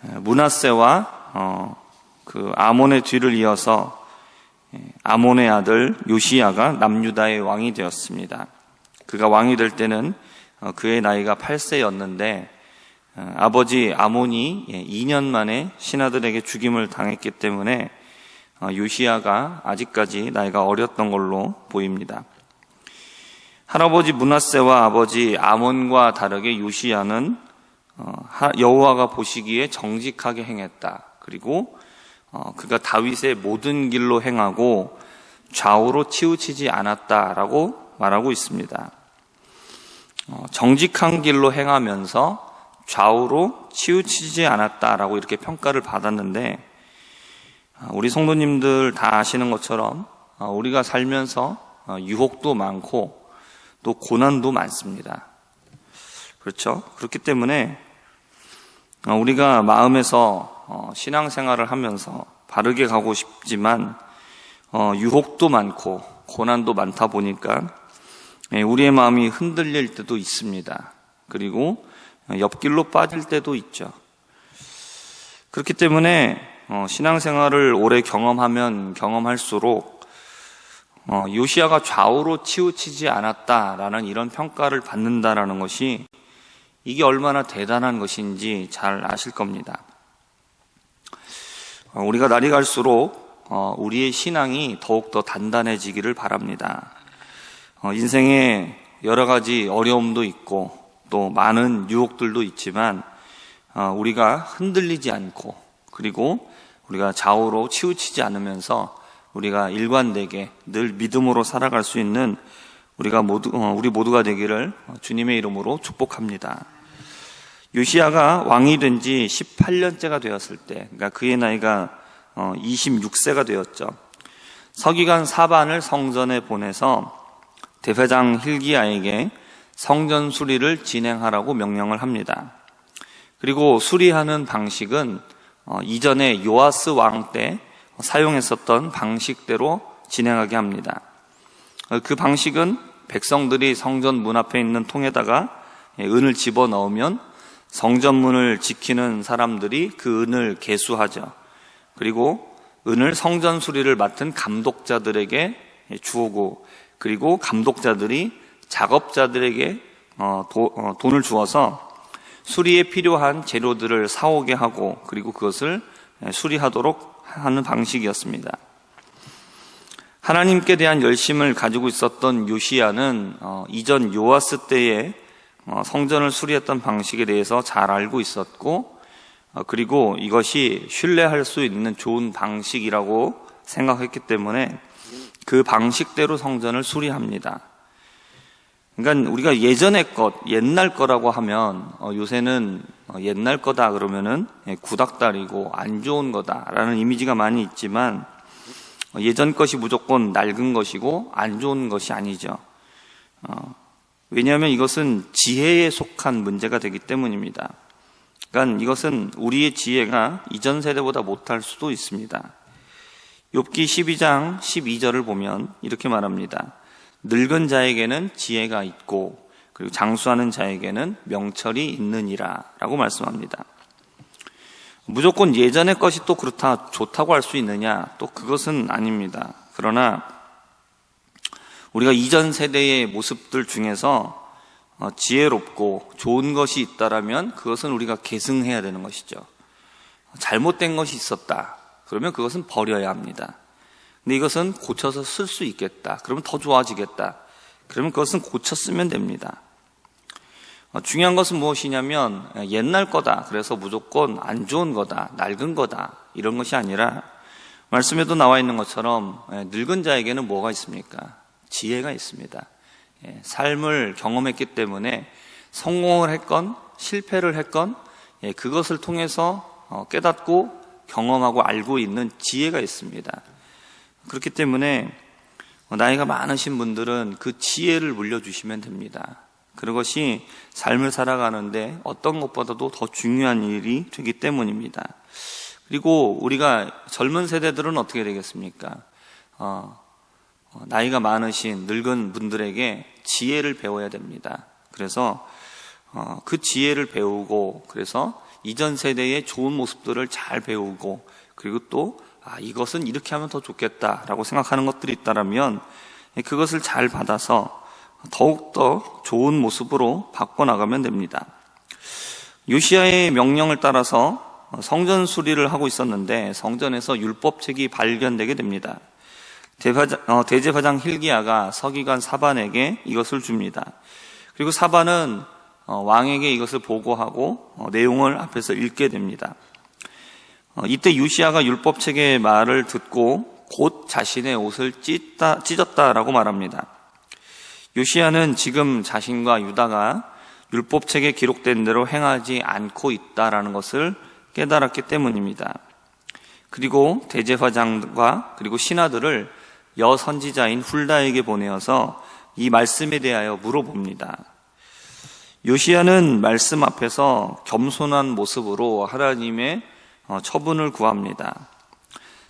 므낫세와 그 아몬의 뒤를 이어서 아몬의 아들 요시야가 남유다의 왕이 되었습니다. 그가 왕이 될 때는 그의 나이가 8세였는데 아버지 아몬이 2년 만에 신하들에게 죽임을 당했기 때문에 요시야가 아직까지 나이가 어렸던 걸로 보입니다. 할아버지 므낫세와 아버지 아몬과 다르게 요시야는 여호와가 보시기에 정직하게 행했다. 그리고 그가 다윗의 모든 길로 행하고 좌우로 치우치지 않았다라고 말하고 있습니다. 정직한 길로 행하면서 좌우로 치우치지 않았다라고 이렇게 평가를 받았는데, 우리 성도님들 다 아시는 것처럼 우리가 살면서 유혹도 많고 또 고난도 많습니다. 그렇죠? 그렇기 때문에 우리가 마음에서 신앙생활을 하면서 바르게 가고 싶지만 유혹도 많고 고난도 많다 보니까 우리의 마음이 흔들릴 때도 있습니다. 그리고 옆길로 빠질 때도 있죠. 그렇기 때문에 신앙생활을 오래 경험하면 경험할수록 요시야가 좌우로 치우치지 않았다라는 이런 평가를 받는다라는 것이 이게 얼마나 대단한 것인지 잘 아실 겁니다. 우리가 날이 갈수록 우리의 신앙이 더욱더 단단해지기를 바랍니다. 인생에 여러 가지 어려움도 있고 또 많은 유혹들도 있지만 우리가 흔들리지 않고 그리고 우리가 좌우로 치우치지 않으면서 우리가 일관되게 늘 믿음으로 살아갈 수 있는 우리 모두가 되기를 주님의 이름으로 축복합니다. 요시야가 왕이 된 지 18년째가 되었을 때, 그러니까 그의 나이가 26세가 되었죠. 서기관 사반을 성전에 보내서 대회장 hil기야에게 성전 수리를 진행하라고 명령을 합니다. 그리고 수리하는 방식은 이전에 요아스 왕 때 사용했었던 방식대로 진행하게 합니다. 그 방식은 백성들이 성전 문 앞에 있는 통에다가 은을 집어넣으면 성전문을 지키는 사람들이 그 은을 계수하죠. 그리고 은을 성전 수리를 맡은 감독자들에게 주오고, 그리고 감독자들이 작업자들에게 돈을 주어서 수리에 필요한 재료들을 사오게 하고, 그리고 그것을 수리하도록 하는 방식이었습니다. 하나님께 대한 열심을 가지고 있었던 요시야는 이전 요아스 때에 성전을 수리했던 방식에 대해서 잘 알고 있었고, 그리고 이것이 신뢰할 수 있는 좋은 방식이라고 생각했기 때문에 그 방식대로 성전을 수리합니다. 그러니까 우리가 예전의 것, 옛날 거라고 하면 요새는 옛날 거다 그러면은 구닥다리고 안 좋은 거다라는 이미지가 많이 있지만, 예전 것이 무조건 낡은 것이고 안 좋은 것이 아니죠. 왜냐하면 이것은 지혜에 속한 문제가 되기 때문입니다. 그러니까 이것은 우리의 지혜가 이전 세대보다 못할 수도 있습니다. 욥기 12장 12절을 보면 이렇게 말합니다. 늙은 자에게는 지혜가 있고 그리고 장수하는 자에게는 명철이 있느니라 라고 말씀합니다. 무조건 예전의 것이 또 그렇다, 좋다고 할 수 있느냐? 또 그것은 아닙니다. 그러나 우리가 이전 세대의 모습들 중에서 지혜롭고 좋은 것이 있다라면 그것은 우리가 계승해야 되는 것이죠. 잘못된 것이 있었다. 그러면 그것은 버려야 합니다. 근데 이것은 고쳐서 쓸 수 있겠다. 그러면 더 좋아지겠다. 그러면 그것은 고쳐 쓰면 됩니다. 중요한 것은 무엇이냐면 옛날 거다. 그래서 무조건 안 좋은 거다. 낡은 거다. 이런 것이 아니라 말씀에도 나와 있는 것처럼 늙은 자에게는 뭐가 있습니까? 지혜가 있습니다. 삶을 경험했기 때문에 성공을 했건 실패를 했건 그것을 통해서 깨닫고 경험하고 알고 있는 지혜가 있습니다. 그렇기 때문에 나이가 많으신 분들은 그 지혜를 물려주시면 됩니다. 그것이 삶을 살아가는데 어떤 것보다도 더 중요한 일이 되기 때문입니다. 그리고 우리가 젊은 세대들은 어떻게 되겠습니까? 나이가 많으신 늙은 분들에게 지혜를 배워야 됩니다. 그래서 그 지혜를 배우고 그래서 이전 세대의 좋은 모습들을 잘 배우고, 그리고 또 이것은 이렇게 하면 더 좋겠다라고 생각하는 것들이 있다면 그것을 잘 받아서 더욱더 좋은 모습으로 바꿔나가면 됩니다. 요시야의 명령을 따라서 성전 수리를 하고 있었는데 성전에서 율법책이 발견되게 됩니다. 대제사장 hil기야가 서기관 사반에게 이것을 줍니다. 그리고 사반은 왕에게 이것을 보고하고 내용을 앞에서 읽게 됩니다. 이때 요시야가 율법책의 말을 듣고 곧 자신의 옷을 찢었다라고 말합니다. 요시야는 지금 자신과 유다가 율법책에 기록된 대로 행하지 않고 있다라는 것을 깨달았기 때문입니다. 그리고 대제사장과 그리고 신하들을 여선지자인 훌다에게 보내어서 이 말씀에 대하여 물어봅니다. 요시야는 말씀 앞에서 겸손한 모습으로 하나님의 처분을 구합니다.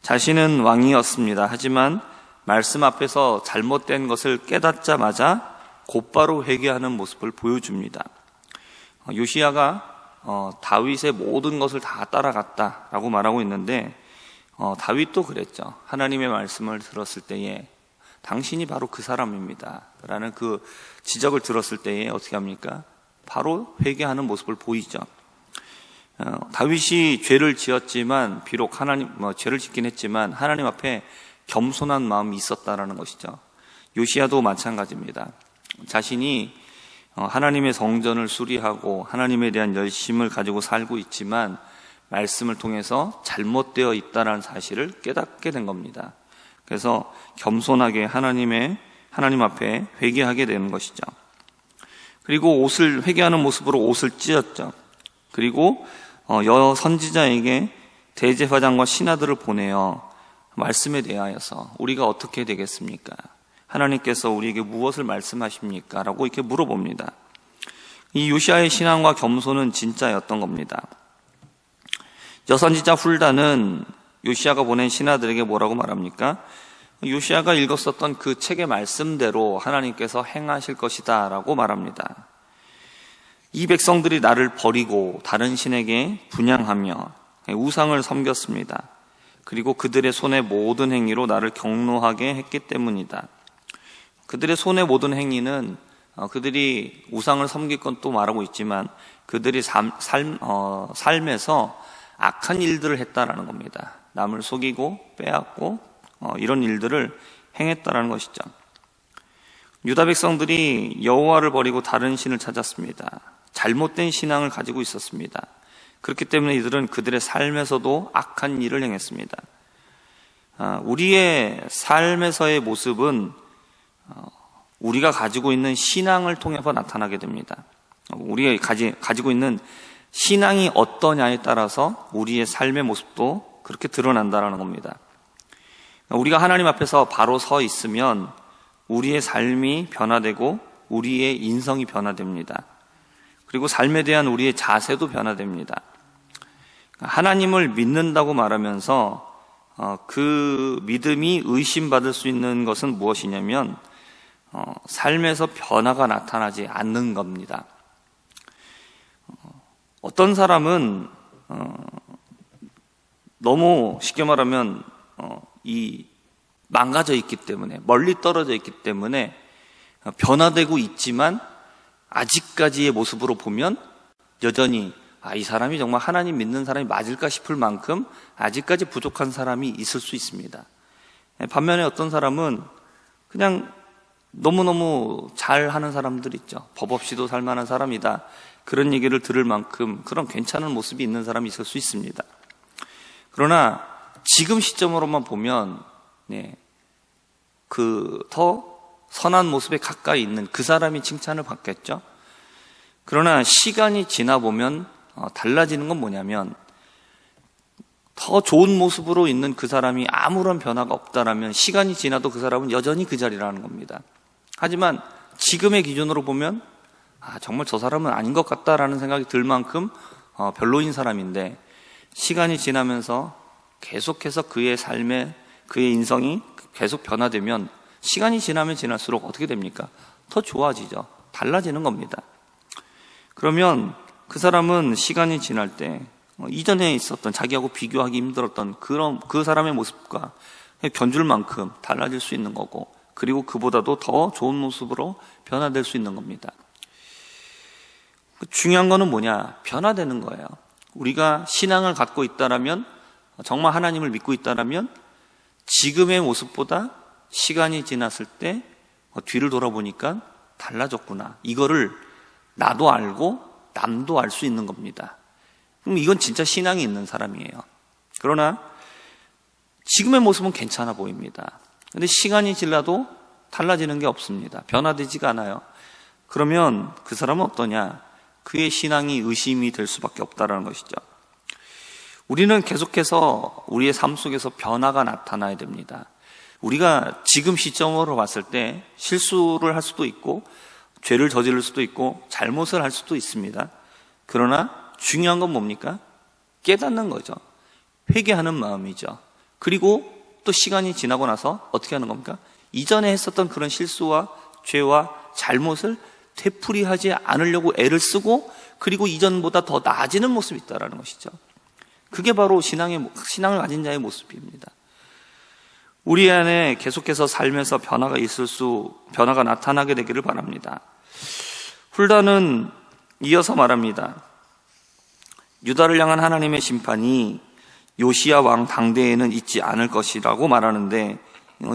자신은 왕이었습니다. 하지만 말씀 앞에서 잘못된 것을 깨닫자마자 곧바로 회개하는 모습을 보여줍니다. 요시야가 다윗의 모든 것을 다 따라갔다라고 말하고 있는데 다윗도 그랬죠. 하나님의 말씀을 들었을 때에 당신이 바로 그 사람입니다 라는 그 지적을 들었을 때에 어떻게 합니까? 바로 회개하는 모습을 보이죠. 다윗이 죄를 지었지만 비록 죄를 짓긴 했지만 하나님 앞에 겸손한 마음이 있었다라는 것이죠. 요시야도 마찬가지입니다. 자신이 하나님의 성전을 수리하고 하나님에 대한 열심을 가지고 살고 있지만 말씀을 통해서 잘못되어 있다는 사실을 깨닫게 된 겁니다. 그래서 겸손하게 하나님 앞에 회개하게 되는 것이죠. 그리고 회개하는 모습으로 옷을 찢었죠. 그리고 여선지자에게 대제사장과 신하들을 보내어 말씀에 대하여서 우리가 어떻게 되겠습니까? 하나님께서 우리에게 무엇을 말씀하십니까? 라고 이렇게 물어봅니다. 이 요시야의 신앙과 겸손은 진짜였던 겁니다. 여선지자 훌다는 요시야가 보낸 신하들에게 뭐라고 말합니까? 요시야가 읽었었던 그 책의 말씀대로 하나님께서 행하실 것이다 라고 말합니다. 이 백성들이 나를 버리고 다른 신에게 분향하며 우상을 섬겼습니다. 그리고 그들의 손의 모든 행위로 나를 경노하게 했기 때문이다. 그들의 손의 모든 행위는 그들이 우상을 섬길 건 또 말하고 있지만 그들이 삶에서 악한 일들을 했다라는 겁니다. 남을 속이고 빼앗고 이런 일들을 행했다라는 것이죠. 유다 백성들이 여호와를 버리고 다른 신을 찾았습니다. 잘못된 신앙을 가지고 있었습니다. 그렇기 때문에 이들은 그들의 삶에서도 악한 일을 행했습니다. 우리의 삶에서의 모습은 우리가 가지고 있는 신앙을 통해서 나타나게 됩니다. 우리가 가지고 있는 신앙이 어떠냐에 따라서 우리의 삶의 모습도 그렇게 드러난다는 겁니다. 우리가 하나님 앞에서 바로 서 있으면 우리의 삶이 변화되고 우리의 인성이 변화됩니다. 그리고 삶에 대한 우리의 자세도 변화됩니다. 하나님을 믿는다고 말하면서 그 믿음이 의심받을 수 있는 것은 무엇이냐면 삶에서 변화가 나타나지 않는 겁니다. 어떤 사람은 너무 쉽게 말하면 망가져 있기 때문에 멀리 떨어져 있기 때문에 변화되고 있지만 아직까지의 모습으로 보면 여전히 이 사람이 정말 하나님 믿는 사람이 맞을까 싶을 만큼 아직까지 부족한 사람이 있을 수 있습니다. 반면에 어떤 사람은 그냥 너무너무 잘하는 사람들 있죠. 법 없이도 살만한 사람이다. 그런 얘기를 들을 만큼 그런 괜찮은 모습이 있는 사람이 있을 수 있습니다. 그러나 지금 시점으로만 보면 더 선한 모습에 가까이 있는 그 사람이 칭찬을 받겠죠. 그러나 시간이 지나 보면 달라지는 건 뭐냐면 더 좋은 모습으로 있는 그 사람이 아무런 변화가 없다라면 시간이 지나도 그 사람은 여전히 그 자리라는 겁니다. 하지만 지금의 기준으로 보면 정말 저 사람은 아닌 것 같다라는 생각이 들 만큼 별로인 사람인데 시간이 지나면서 계속해서 그의 삶에 그의 인성이 계속 변화되면 시간이 지나면 지날수록 어떻게 됩니까? 더 좋아지죠. 달라지는 겁니다. 그러면 그 사람은 시간이 지날 때 이전에 있었던 자기하고 비교하기 힘들었던 그 사람의 모습과 견줄 만큼 달라질 수 있는 거고, 그리고 그보다도 더 좋은 모습으로 변화될 수 있는 겁니다. 중요한 거는 뭐냐? 변화되는 거예요. 우리가 신앙을 갖고 있다라면, 정말 하나님을 믿고 있다라면 지금의 모습보다 시간이 지났을 때 뒤를 돌아보니까 달라졌구나. 이거를 나도 알고 남도 알 수 있는 겁니다. 그럼 이건 진짜 신앙이 있는 사람이에요. 그러나 지금의 모습은 괜찮아 보입니다. 근데 시간이 지나도 달라지는 게 없습니다. 변화되지가 않아요. 그러면 그 사람은 어떠냐? 그의 신앙이 의심이 될 수밖에 없다는 것이죠. 우리는 계속해서 우리의 삶 속에서 변화가 나타나야 됩니다. 우리가 지금 시점으로 봤을 때 실수를 할 수도 있고 죄를 저지를 수도 있고 잘못을 할 수도 있습니다. 그러나 중요한 건 뭡니까? 깨닫는 거죠. 회개하는 마음이죠. 그리고 또 시간이 지나고 나서 어떻게 하는 겁니까? 이전에 했었던 그런 실수와 죄와 잘못을 되풀이하지 않으려고 애를 쓰고, 그리고 이전보다 더 나아지는 모습이 있다는 것이죠. 그게 바로 신앙을 가진 자의 모습입니다. 우리 안에 계속해서 살면서 변화가 나타나게 되기를 바랍니다. 훌다는 이어서 말합니다. 유다를 향한 하나님의 심판이 요시야 왕 당대에는 있지 않을 것이라고 말하는데,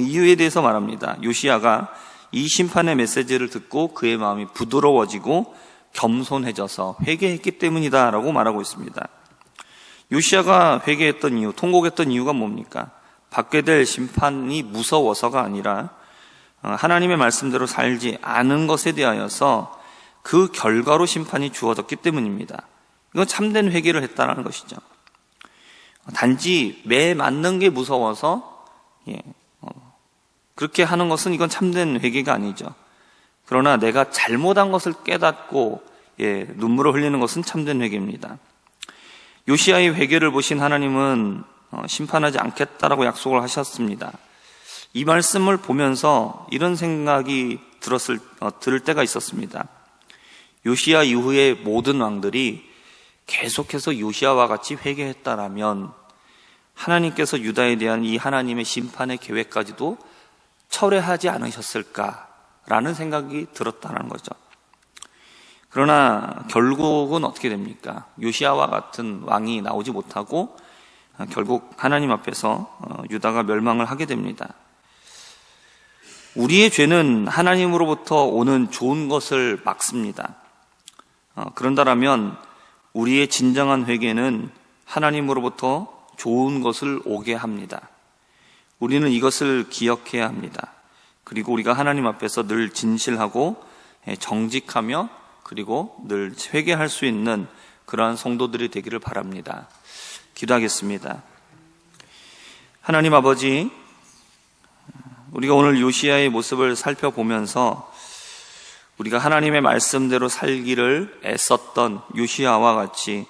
이유에 대해서 말합니다. 요시야가 이 심판의 메시지를 듣고 그의 마음이 부드러워지고 겸손해져서 회개했기 때문이다 라고 말하고 있습니다. 요시야가 회개했던 이유, 통곡했던 이유가 뭡니까? 받게 될 심판이 무서워서가 아니라 하나님의 말씀대로 살지 않은 것에 대하여서 그 결과로 심판이 주어졌기 때문입니다. 이건 참된 회개를 했다는 것이죠. 단지 매 맞는 게 무서워서 그렇게 하는 것은 이건 참된 회개가 아니죠. 그러나 내가 잘못한 것을 깨닫고 눈물을 흘리는 것은 참된 회개입니다. 요시야의 회개를 보신 하나님은 심판하지 않겠다라고 약속을 하셨습니다. 이 말씀을 보면서 이런 생각이 들을 때가 있었습니다. 요시야 이후의 모든 왕들이 계속해서 요시야와 같이 회개했다라면 하나님께서 유다에 대한 이 하나님의 심판의 계획까지도 철회하지 않으셨을까라는 생각이 들었다는 거죠. 그러나 결국은 어떻게 됩니까? 요시야와 같은 왕이 나오지 못하고 결국 하나님 앞에서 유다가 멸망을 하게 됩니다. 우리의 죄는 하나님으로부터 오는 좋은 것을 막습니다. 그런다면 우리의 진정한 회개는 하나님으로부터 좋은 것을 오게 합니다. 우리는 이것을 기억해야 합니다. 그리고 우리가 하나님 앞에서 늘 진실하고 정직하며 그리고 늘 회개할 수 있는 그러한 성도들이 되기를 바랍니다. 기도하겠습니다. 하나님 아버지, 우리가 오늘 요시야의 모습을 살펴보면서 우리가 하나님의 말씀대로 살기를 애썼던 요시야와 같이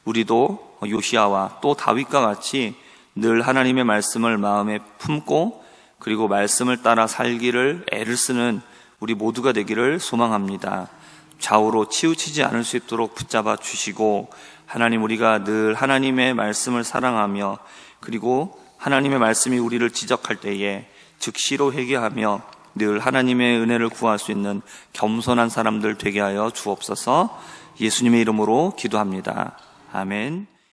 우리도 요시야와 또 다윗과 같이 늘 하나님의 말씀을 마음에 품고 그리고 말씀을 따라 살기를 애를 쓰는 우리 모두가 되기를 소망합니다. 좌우로 치우치지 않을 수 있도록 붙잡아 주시고, 하나님, 우리가 늘 하나님의 말씀을 사랑하며 그리고 하나님의 말씀이 우리를 지적할 때에 즉시로 회개하며 늘 하나님의 은혜를 구할 수 있는 겸손한 사람들 되게 하여 주옵소서. 예수님의 이름으로 기도합니다. 아멘.